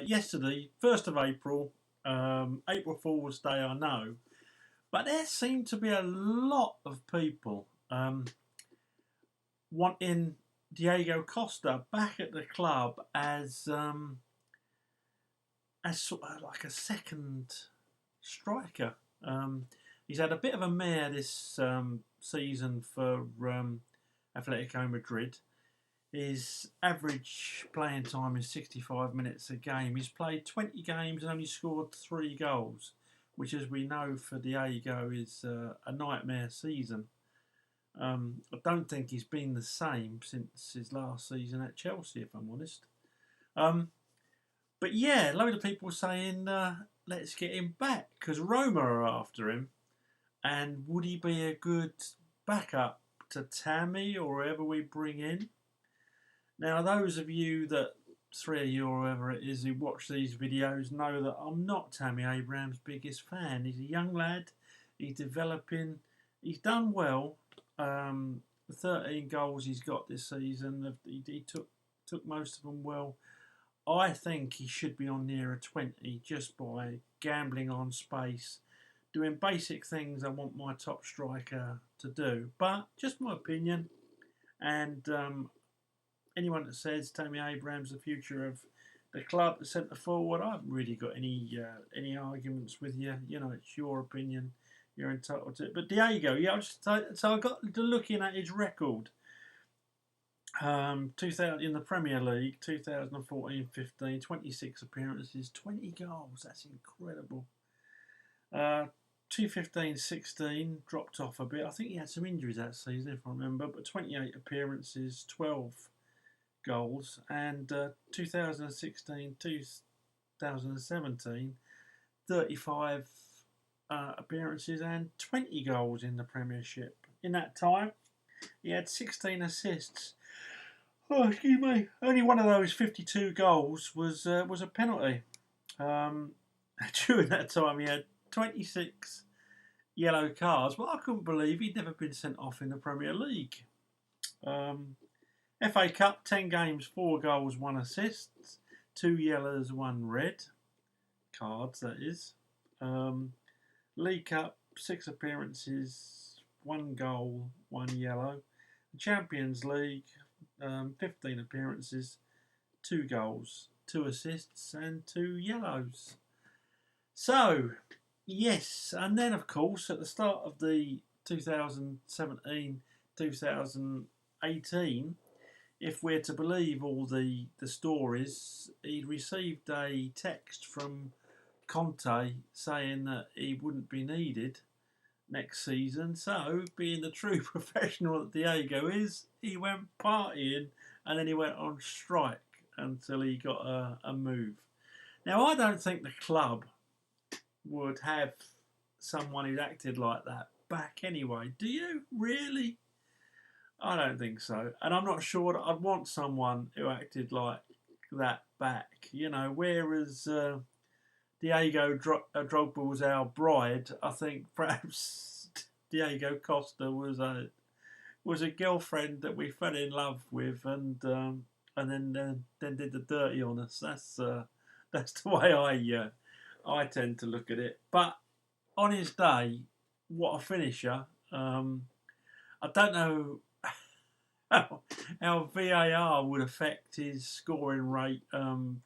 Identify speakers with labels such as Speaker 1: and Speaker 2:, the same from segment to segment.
Speaker 1: yesterday, 1st of April, April Fool's Day, I know, but there seemed to be a lot of people wanting Diego Costa back at the club as sort of like a second striker. He's had a bit of a mare this season for Atletico Madrid. His average playing time is 65 minutes a game. He's played 20 games and only scored 3 goals, which, as we know, for Diego is a nightmare season. I don't think he's been the same since his last season at Chelsea, if I'm honest. But yeah, a load of people saying, let's get him back, because Roma are after him. And would he be a good backup to Tammy or whoever we bring in? Now, those of you that, 3 of you or whoever it is, who watch these videos know that I'm not Tammy Abraham's biggest fan. He's a young lad. He's developing. He's done well. The 13 goals he's got this season, he took most of them well. I think he should be on nearer 20 just by gambling on space, doing basic things I want my top striker to do. But just my opinion. And anyone that says Tammy Abraham's the future of the club, the centre forward, I haven't really got any arguments with you. You know, it's your opinion. You're entitled to it. But Diego, yeah, so I got to looking at his record. 2000 in the Premier League, 2014-15, 26 appearances, 20 goals. That's incredible. 2015-16 dropped off a bit. I think he had some injuries that season, if I remember. But 28 appearances, 12 goals, and 2016-2017, 35 appearances and 20 goals in the Premiership. In that time, he had 16 assists. Oh, excuse me. Only one of those 52 goals was a penalty. During that time, he had 26 yellow cards. Well, I couldn't believe he'd never been sent off in the Premier League. FA Cup, 10 games, 4 goals, 1 assist, 2 yellows, 1 red cards, that is. League Cup, 6 appearances, 1 goal, 1 yellow. Champions League, 15 appearances, 2 goals, 2 assists, and 2 yellows. So, yes, and then of course at the start of the 2017-2018, if we're to believe all the stories, he'd received a text from Conte saying that he wouldn't be needed next season. So, being the true professional that Diego is, he went partying and then he went on strike until he got a move. Now, I don't think the club would have someone who acted like that back anyway. Do you? Really? I don't think so. And I'm not sure that I'd want someone who acted like that back. You know, whereas Diego Drogba was our bride, I think perhaps Diego Costa was a girlfriend that we fell in love with and then did the dirty on us. That's the way I tend to look at it. But on his day, what a finisher. I don't know how VAR would affect his scoring rate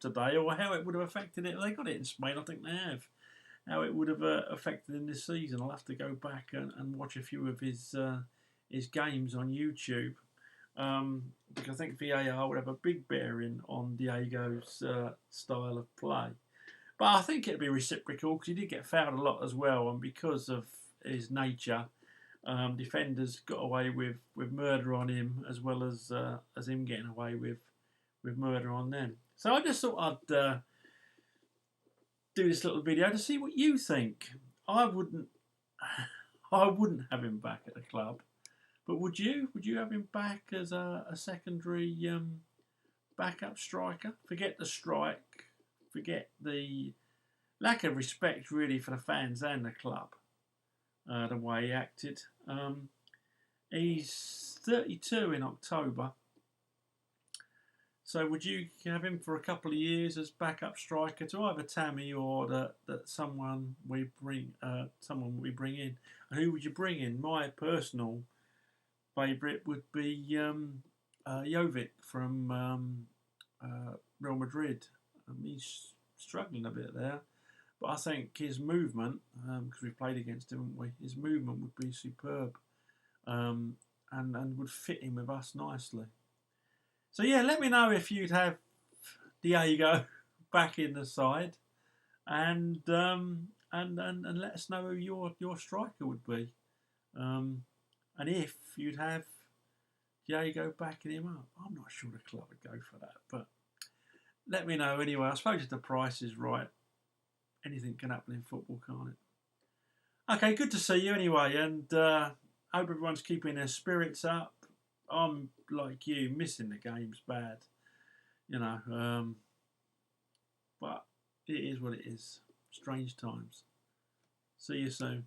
Speaker 1: today, or how it would have affected it. They got it in Spain, I think they have. How it would have affected him this season. I'll have to go back and watch a few of his games on YouTube, because I think VAR would have a big bearing on Diego's style of play. But I think it'd be reciprocal because he did get fouled a lot as well, and because of his nature, defenders got away with murder on him as well as him getting away with murder on them. So I just thought I'd do this little video to see what you think. I wouldn't have him back at the club, but would you? Would you have him back as a secondary backup striker? Forget the strike, forget the lack of respect really for the fans and the club. The way he acted. He's 32 in October. So would you have him for a couple of years as backup striker to either Tammy or that someone we bring in? And who would you bring in? My personal favourite would be Jovic from Real Madrid. He's struggling a bit there, but I think his movement, because we've played against him, haven't we? His movement would be superb, and would fit in with us nicely. So yeah, let me know if you'd have Diego back in the side, and let us know who your striker would be, and if you'd have Diego backing him up. I'm not sure the club would go for that, but let me know anyway. I suppose if the price is right, anything can happen in football, can't it? Okay, good to see you anyway, and hope everyone's keeping their spirits up. I'm like you, missing the games bad, you know, but it is what it is. Strange times. See you soon.